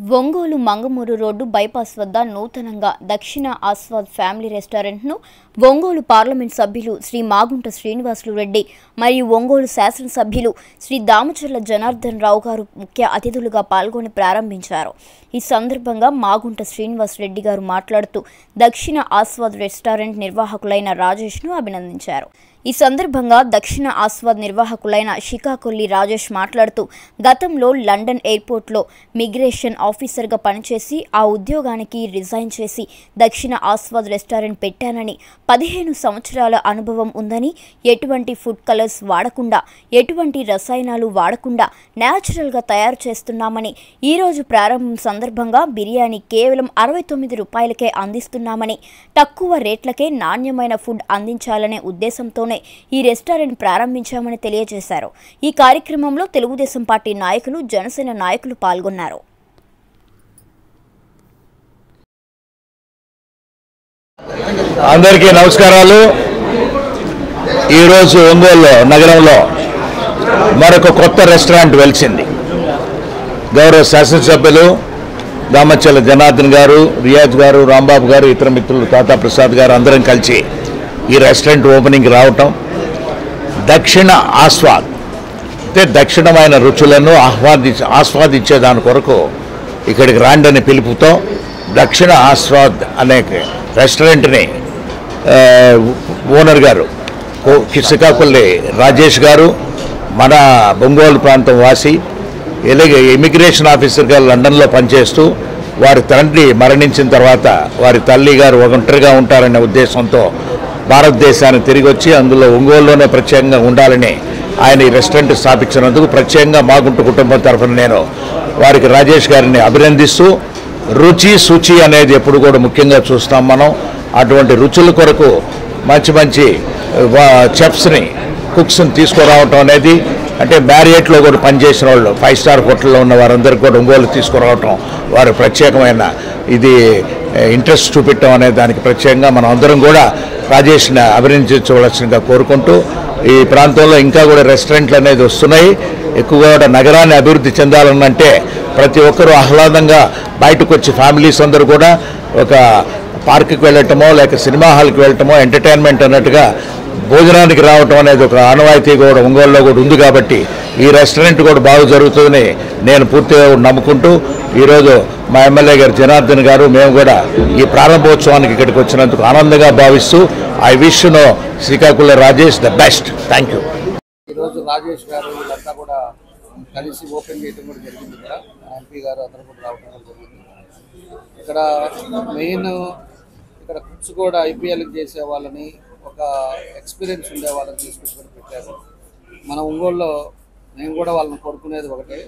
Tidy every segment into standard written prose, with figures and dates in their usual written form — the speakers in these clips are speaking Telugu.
ఒంగోలు మంగమూరు రోడ్డు బైపాస్ వద్ద నూతనంగా దక్షిణ ఆస్వాద్ ఫ్యామిలీ రెస్టారెంట్ను ఒంగోలు పార్లమెంట్ సభ్యులు శ్రీ మాగుంట శ్రీనివాసులు రెడ్డి మరియు ఒంగోలు శాసనసభ్యులు శ్రీ దామచర్ల జనార్దన్ రావు గారు ముఖ్య అతిథులుగా పాల్గొని ప్రారంభించారు. ఈ సందర్భంగా మాగుంట శ్రీనివాస్ రెడ్డి గారు మాట్లాడుతూ దక్షిణ ఆస్వాద్ రెస్టారెంట్ నిర్వాహకులైన రాజేష్ను అభినందించారు. ఈ సందర్భంగా దక్షిణ ఆస్వాద్ నిర్వాహకులైన షికాకొల్లి రాజేష్ మాట్లాడుతూ గతంలో లండన్ ఎయిర్పోర్ట్లో మిగ్రేషన్ ఆఫీసర్గా పనిచేసి ఆ ఉద్యోగానికి రిజైన్ చేసి దక్షిణ ఆస్వాద్ రెస్టారెంట్ పెట్టానని, 15 సంవత్సరాల అనుభవం ఉందని, ఎటువంటి ఫుడ్ కలర్స్ వాడకుండా, ఎటువంటి రసాయనాలు వాడకుండా న్యాచురల్గా తయారు చేస్తున్నామని, ఈరోజు ప్రారంభం సందర్భంగా బిర్యానీ కేవలం 69 రూపాయలకే అందిస్తున్నామని, తక్కువ రేట్లకే నాణ్యమైన ఫుడ్ అందించాలనే ఉద్దేశంతోనే ఈ రెస్టారెంట్ ప్రారంభించామని తెలియజేశారు. ఈ కార్యక్రమంలో తెలుగుదేశం పార్టీ నాయకులు, జనసేన నాయకులు పాల్గొన్నారు. అందరికీ నమస్కారాలు. ఈరోజు ఒంగోలు నగరంలో మరొక కొత్త రెస్టారెంట్ వెలిసింది. గౌరవ శాసనసభ్యులు దామచర్ల జనార్దన్ గారు, రియాజ్ గారు, రాంబాబు గారు, ఇతర మిత్రులు తాతా ప్రసాద్ గారు అందరం కలిసి ఈ రెస్టారెంట్ ఓపెనింగ్ రావటం, దక్షిణ ఆస్వాద్ అంటే దక్షిణమైన రుచులను ఆస్వాదించే దాని కొరకు ఇక్కడికి రాండని పిలుపుతో దక్షిణ ఆస్వాద్ అనే రెస్టారెంట్ని ఓనర్ గారు శ్రీకాకుళం రాజేష్ గారు, మన ఒంగోలు ప్రాంతం వాసి, ఇలాగే ఇమిగ్రేషన్ ఆఫీసర్గా లండన్లో పనిచేస్తూ వారి తండ్రి మరణించిన తర్వాత వారి తల్లి గారు ఒంటరిగా ఉంటారనే ఉద్దేశంతో భారతదేశానికి తిరిగి వచ్చి అందులో ఒంగోలులోనే ప్రత్యేకంగా ఉండాలని ఆయన ఈ రెస్టారెంట్ స్థాపించినందుకు ప్రత్యేకంగా మాగుంట కుటుంబం తరఫున నేను వారికి రాజేష్ గారిని అభినందిస్తూ, రుచి శుచి అనేది ఎప్పుడు కూడా ముఖ్యంగా చూస్తాం మనం. అటువంటి రుచుల కొరకు మంచి మంచి చెఫ్స్ని, కుక్స్ని తీసుకురావటం అనేది, అంటే మ్యారియట్లో కూడా పనిచేసిన వాళ్ళు 5 స్టార్ హోటల్లో ఉన్న వారందరికీ కూడా ఒంగోలు తీసుకురావటం వారు ప్రత్యేకమైన ఇది ఇంట్రెస్ట్ చూపెట్టడం అనే దానికి ప్రత్యేకంగా మనం అందరం కూడా రాజేష్ని అభినందించవలసిందిగా కోరుకుంటూ, ఈ ప్రాంతంలో ఇంకా కూడా రెస్టారెంట్లు అనేది వస్తున్నాయి. ఎక్కువగా కూడా నగరాన్ని అభివృద్ధి చెందాలనంటే ప్రతి ఒక్కరూ ఆహ్లాదంగా బయటకు వచ్చి ఫ్యామిలీస్ అందరూ కూడా ఒక పార్కుకి వెళ్ళటమో లేక సినిమా హాల్కి వెళ్ళటమో ఎంటర్టైన్మెంట్ అన్నట్టుగా భోజనానికి రావటం అనేది ఒక ఆనవాయితీ కూడా ఒంగోలులో కూడా ఉంది. కాబట్టి ఈ రెస్టారెంట్ కూడా బాగా జరుగుతుందని నేను పూర్తిగా నమ్ముకుంటూ, ఈరోజు మా ఎమ్మెల్యే గారు జనార్దన్ గారు, మేము కూడా ఈ ప్రారంభోత్సవానికి ఇక్కడికి వచ్చినందుకు ఆనందంగా భావిస్తూ I wish no Srikakulam Rajesh the best. Thank you. ఈరోజు రాజేష్ గారు వీళ్ళంతా కూడా కలిసి ఓపెన్ చేయడం కూడా జరిగింది. ఇక్కడ ఎంపీ గారు అందరూ కూడా రావడం కూడా జరిగింది. ఇక్కడ మెయిన్ ఇక్కడ కుక్స్ కూడా ఐపీఎల్కి చేసే వాళ్ళని, ఒక ఎక్స్పీరియన్స్ ఉండే వాళ్ళని తీసుకొచ్చి పెట్టారు. మన ఒంగోలులో మేము కూడా వాళ్ళని కోరుకునేది ఒకటే,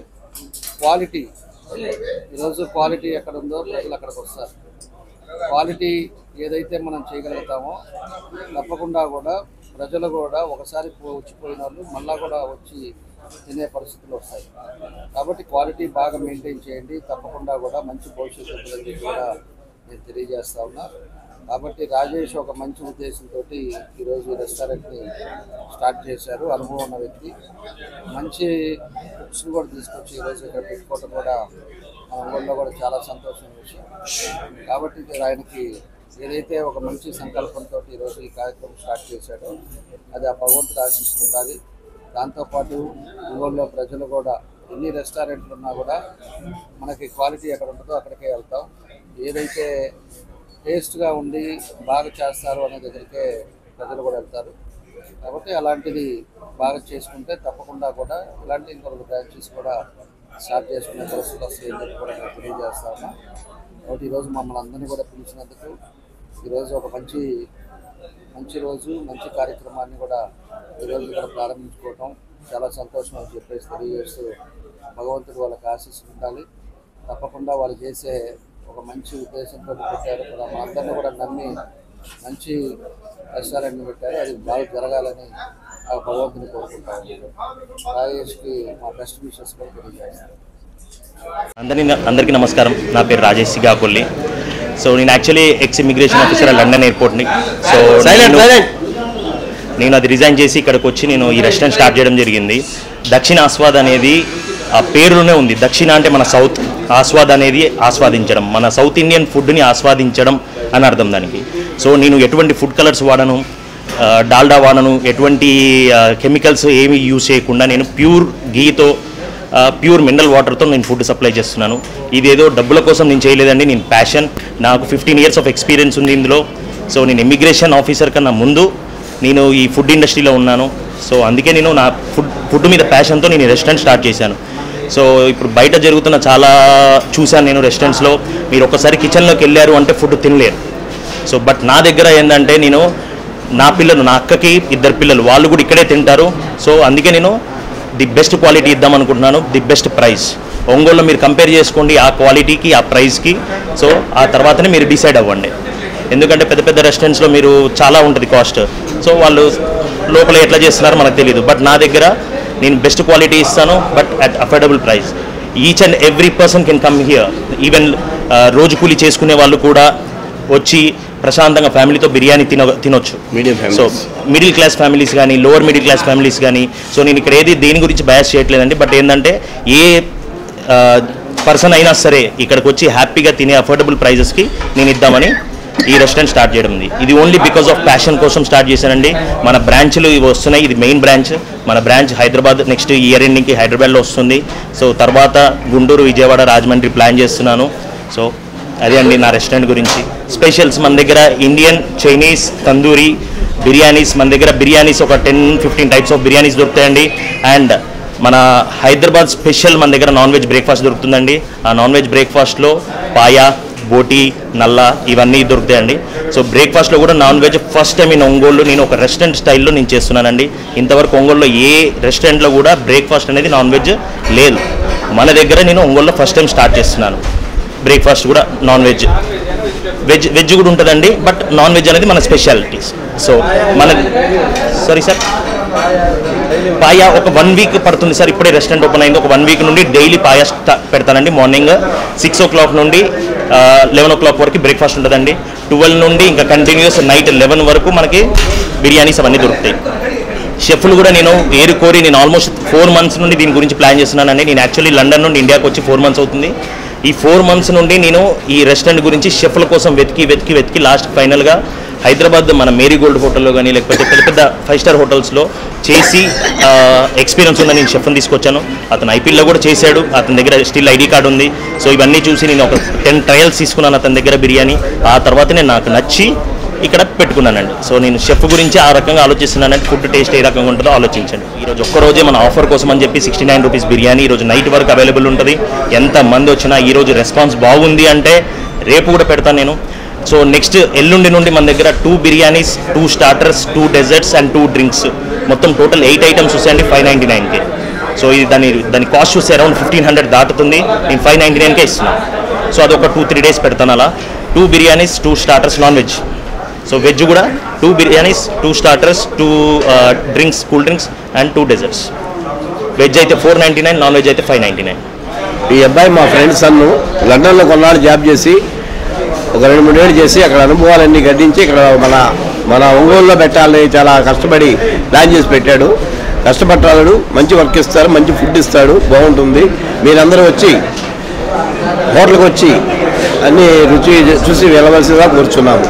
క్వాలిటీ. ఈరోజు క్వాలిటీ ఎక్కడ ఉందో ప్రజలు అక్కడికి వస్తారు. క్వాలిటీ ఏదైతే మనం చేయగలుగుతామో తప్పకుండా కూడా ప్రజలు కూడా ఒకసారి వచ్చిపోయిన వాళ్ళు మళ్ళా కూడా వచ్చి తినే పరిస్థితులు వస్తాయి. కాబట్టి క్వాలిటీ బాగా మెయింటైన్ చేయండి, తప్పకుండా కూడా మంచి భవిష్యత్తు కూడా నేను తెలియజేస్తా ఉన్నా. కాబట్టి రాజేష్ ఒక మంచి ఉద్దేశంతో ఈరోజు రెస్టారెంట్ని స్టార్ట్ చేశారు. అనుభవం ఉన్న వ్యక్తి, మంచి బుక్స్ని కూడా తీసుకొచ్చి ఈరోజు ఇక్కడ పెట్టుకోవడం కూడా మన ఊళ్ళో కూడా చాలా సంతోషమైన విషయం. కాబట్టి ఆయనకి ఏదైతే ఒక మంచి సంకల్పంతో ఈరోజు ఈ కార్యక్రమం స్టార్ట్ చేశాడో అది ఆ భగవంతుడు ఆశిస్తుండాలి. దాంతోపాటు ఊళ్ళో ప్రజలు కూడా ఎన్ని రెస్టారెంట్లు ఉన్నా కూడా మనకి క్వాలిటీ ఎక్కడ ఉంటుందో అక్కడికే వెళ్తాం. ఏదైతే టేస్ట్గా ఉండి బాగా చేస్తారు అనే దగ్గరికే ప్రజలు కూడా వెళ్తారు. కాబట్టి అలాంటిది బాగా చేసుకుంటే తప్పకుండా కూడా ఇలాంటి ఇంకొక బ్రాంచెస్ కూడా స్టార్ట్ చేసుకునే పరిస్థితులు వస్తాయని చెప్పి కూడా నేను తెలియజేస్తాను. కాబట్టి ఈరోజు మమ్మల్ని అందరినీ కూడా పిలిచినందుకు, ఈరోజు ఒక మంచి రోజు, మంచి కార్యక్రమాన్ని కూడా ఈరోజు ఇక్కడ ప్రారంభించుకోవటం చాలా సంతోషం అని చెప్పేసి తెలియజేస్తూ, భగవంతుడు వాళ్ళకి ఆశీస్సులు ఉండాలి. తప్పకుండా వాళ్ళు చేసే ఒక మంచి ఉద్దేశంతో పెట్టారు కదా, మనందరినీ కూడా నమ్మి మంచి రెస్టారెంట్ని పెట్టారు. అది బాగా జరగాలని ఆ భగవంతుని కోరుకుంటాను. రాజేష్కి మా బెస్ట్ విషెస్ కూడా తెలియజేస్తాను. అందరికీ నమస్కారం. నా పేరు రాజేష్ శ్రీకాకుళం. సో నేను actually ex immigration officer London ఎయిర్పోర్ట్ని. సో నేను అది రిజైన్ చేసి ఇక్కడికి వచ్చి నేను ఈ రెస్టారెంట్ స్టార్ట్ చేయడం జరిగింది. దక్షిణ ఆస్వాద్ అనేది ఆ పేరులోనే ఉంది. దక్షిణ అంటే మన సౌత్, ఆస్వాద్ అనేది ఆస్వాదించడం, మన సౌత్ ఇండియన్ ఫుడ్ని ఆస్వాదించడం అని అర్థం దానికి. సో నేను ఎటువంటి ఫుడ్ కలర్స్ వాడను, డాల్డా వాడను, ఎటువంటి కెమికల్స్ ఏమి యూజ్ చేయకుండా నేను ప్యూర్ గీతో ప్యూర్ మినరల్ వాటర్తో నేను ఫుడ్ సప్లై చేస్తున్నాను. ఇదేదో డబ్బుల కోసం నేను చేయలేదండి, నేను ప్యాషన్. నాకు 15 years ఆఫ్ ఎక్స్పీరియన్స్ ఉంది ఇందులో. సో నేను ఇమిగ్రేషన్ ఆఫీసర్ కన్నా ముందు నేను ఈ ఫుడ్ ఇండస్ట్రీలో ఉన్నాను. సో అందుకే నేను నా ఫుడ్ మీద ప్యాషన్తో నేను రెస్టారెంట్ స్టార్ట్ చేశాను. సో ఇప్పుడు బయట జరుగుతున్న చాలా చూశాను నేను రెస్టారెంట్స్లో, మీరు ఒకసారి కిచెన్లోకి వెళ్ళారు అంటే ఫుడ్ తినలేరు. సో బట్ నా దగ్గర ఏంటంటే నేను నా పిల్లలు, నా అక్కకి 2 పిల్లలు, వాళ్ళు కూడా ఇక్కడే తింటారు. సో అందుకే నేను ది బెస్ట్ క్వాలిటీ ఇద్దాం అనుకుంటున్నాను, ది బెస్ట్ ప్రైస్. ఒంగోలులో మీరు కంపేర్ చేసుకోండి ఆ క్వాలిటీకి, ఆ ప్రైస్కి. సో ఆ తర్వాతనే మీరు డిసైడ్ అవ్వండి. ఎందుకంటే పెద్ద పెద్ద రెస్టారెంట్స్లో మీరు చాలా ఉంటుంది కాస్ట్. సో వాళ్ళు లోపల ఎట్లా చేస్తున్నారో మనకు తెలియదు. బట్ నా దగ్గర నేను బెస్ట్ క్వాలిటీ ఇస్తాను, but at affordable price. Each and every person can come here. Even రోజు కూలి చేసుకునే వాళ్ళు కూడా వచ్చి ప్రశాంతంగా ఫ్యామిలీతో బిర్యానీ తినొచ్చు. సో మిడిల్ క్లాస్ ఫ్యామిలీస్ కానీ, లోవర్ మిడిల్ క్లాస్ ఫ్యామిలీస్ కానీ. సో నేను ఇక్కడ దేని గురించి బయాస్ చేయట్లేదండి. బట్ ఏంటంటే ఏ పర్సన్ అయినా సరే ఇక్కడికి వచ్చి హ్యాపీగా తినే అఫోర్డబుల్ ప్రైజెస్కి నేను ఇద్దామని ఈ రెస్టారెంట్ స్టార్ట్ చేయడం ఉంది. ఇది ఓన్లీ బికాస్ ఆఫ్ ప్యాషన్ కోసం స్టార్ట్ చేశానండి. మన బ్రాంచ్లు ఇవి వస్తున్నాయి. ఇది మెయిన్ బ్రాంచ్. మన బ్రాంచ్ హైదరాబాద్ నెక్స్ట్ ఇయర్ ఎండింగ్కి హైదరాబాద్లో వస్తుంది. సో తర్వాత గుంటూరు, విజయవాడ, రాజమండ్రి ప్లాన్ చేస్తున్నాను. సో అదే అండి నా రెస్టారెంట్ గురించి. స్పెషల్స్ మన దగ్గర ఇండియన్, చైనీస్, తందూరి బిర్యానీస్, మన దగ్గర బిర్యానీస్ ఒక 10-15 టైప్స్ ఆఫ్ బిర్యానీస్ దొరుకుతాయండి. అండ్ మన హైదరాబాద్ స్పెషల్ మన దగ్గర నాన్ వెజ్ బ్రేక్ఫాస్ట్ దొరుకుతుందండి. ఆ నాన్ వెజ్ బ్రేక్ఫాస్ట్లో పాయా, బోటి, నల్ల ఇవన్నీ దొరుకుతాయండి. సో బ్రేక్ఫాస్ట్లో కూడా non veg first time in Ongole నేను ఒక రెస్టారెంట్ స్టైల్లో నేను చేస్తున్నానండి. ఇంతవరకు ఒంగోలులో ఏ రెస్టారెంట్లో కూడా బ్రేక్ఫాస్ట్ అనేది నాన్ వెజ్ లేదు. మన దగ్గర నేను ఒంగోలులో ఫస్ట్ టైం స్టార్ట్ చేస్తున్నాను. బ్రేక్ఫాస్ట్ కూడా నాన్ వెజ్ కూడా ఉంటుందండి. బట్ నాన్ వెజ్ అనేది మన స్పెషాలిటీస్. సో మన సారీ సార్, పాయా ఒక 1 week పడుతుంది సార్. ఇప్పుడే రెస్టారెంట్ ఓపెన్ అయింది. ఒక 1 week నుండి డైలీ పాయా పెడతానండి. మార్నింగ్ 6 o'clock నుండి 11 o'clock వరకు బ్రేక్ఫాస్ట్ ఉంటుందండి. 12 నుండి ఇంకా కంటిన్యూస్ నైట్ 11 వరకు మనకి బిర్యానీస్ అవన్నీ దొరుకుతాయి. షెఫ్లు కూడా నేను కోరి నేను ఆల్మోస్ట్ 4 months నుండి దీని గురించి ప్లాన్ చేస్తున్నానండి. నేను యాక్చువల్లీ లండన్ నుండి ఇండియాకి వచ్చి 4 months అవుతుంది. ఈ 4 months నుండి నేను ఈ రెస్టారెంట్ గురించి షెఫ్ల కోసం వెతికి లాస్ట్ ఫైనల్గా హైదరాబాద్ మన మేరీగోల్డ్ హోటల్లో కానీ లేకపోతే పెద్ద పెద్ద 5-star హోటల్స్లో చేసి ఎక్స్పీరియన్స్ ఉన్న నేను షెఫ్ని తీసుకొచ్చాను. అతను ఐపీఎల్లో కూడా చేశాడు. అతని దగ్గర స్టిల్ ఐడి కార్డు ఉంది. సో ఇవన్నీ చూసి నేను ఒక 10 trials తీసుకున్నాను అతని దగ్గర బిర్యానీ. ఆ తర్వాత నేను నాకు నచ్చి ఇక్కడ పెట్టుకున్నానండి. సో నేను షెఫ్ గురించి ఆ రకంగా ఆలోచిస్తున్నానంటే ఫుడ్ టేస్ట్ ఏ రకంగా ఉంటుందో ఆలోచించండి. ఈరోజు ఒక్కరోజే మన ఆఫర్ కోసం అని చెప్పి 69 rupees బిర్యానీ ఈరోజు నైట్ వరకు అవైలబుల్ ఉంటుంది. ఎంత మంది వచ్చినా ఈరోజు రెస్పాన్స్ బాగుంది అంటే రేపు కూడా పెడతాను నేను. సో నెక్స్ట్ ఎల్లుండి నుండి మన దగ్గర 2 biryanis, 2 starters, 2 desserts and 2 drinks మొత్తం టోటల్ 8 items వస్తాయండి 599కి. సో ఇది దాని కాస్ట్ చూస్తే అరౌండ్ 1500 దాటుతుంది. నేను 599కే ఇస్తున్నాను. సో అది ఒక 2-3 days పెడతాను అలా. 2 biryanis, 2 starters non veg. So veg కూడా 2 biryanis, 2 starters, 2 drinks, cool drinks and 2 desserts. Veg అయితే 499, నాన్ వెజ్ అయితే 599. ఈ అబ్బాయి మా ఫ్రెండ్ సన్ను లండన్లో కొన్నాళ్ళు జాబ్ చేసి ఒక 2-3 ఏళ్ళు చేసి అక్కడ అనుభవాలన్నీ గడ్డించి ఇక్కడ మన ఒంగోలులో పెట్టాలని చాలా కష్టపడి ప్లాన్ చేసి పెట్టాడు. కష్టపడ్డాడు, మంచి వర్క్ ఇస్తారు, మంచి ఫుడ్ ఇస్తాడు, బాగుంటుంది. మీరందరూ వచ్చి హోటల్కి వచ్చి అన్నీ రుచి చూసి వెళ్ళవలసిందిగా కోరుచున్నాము.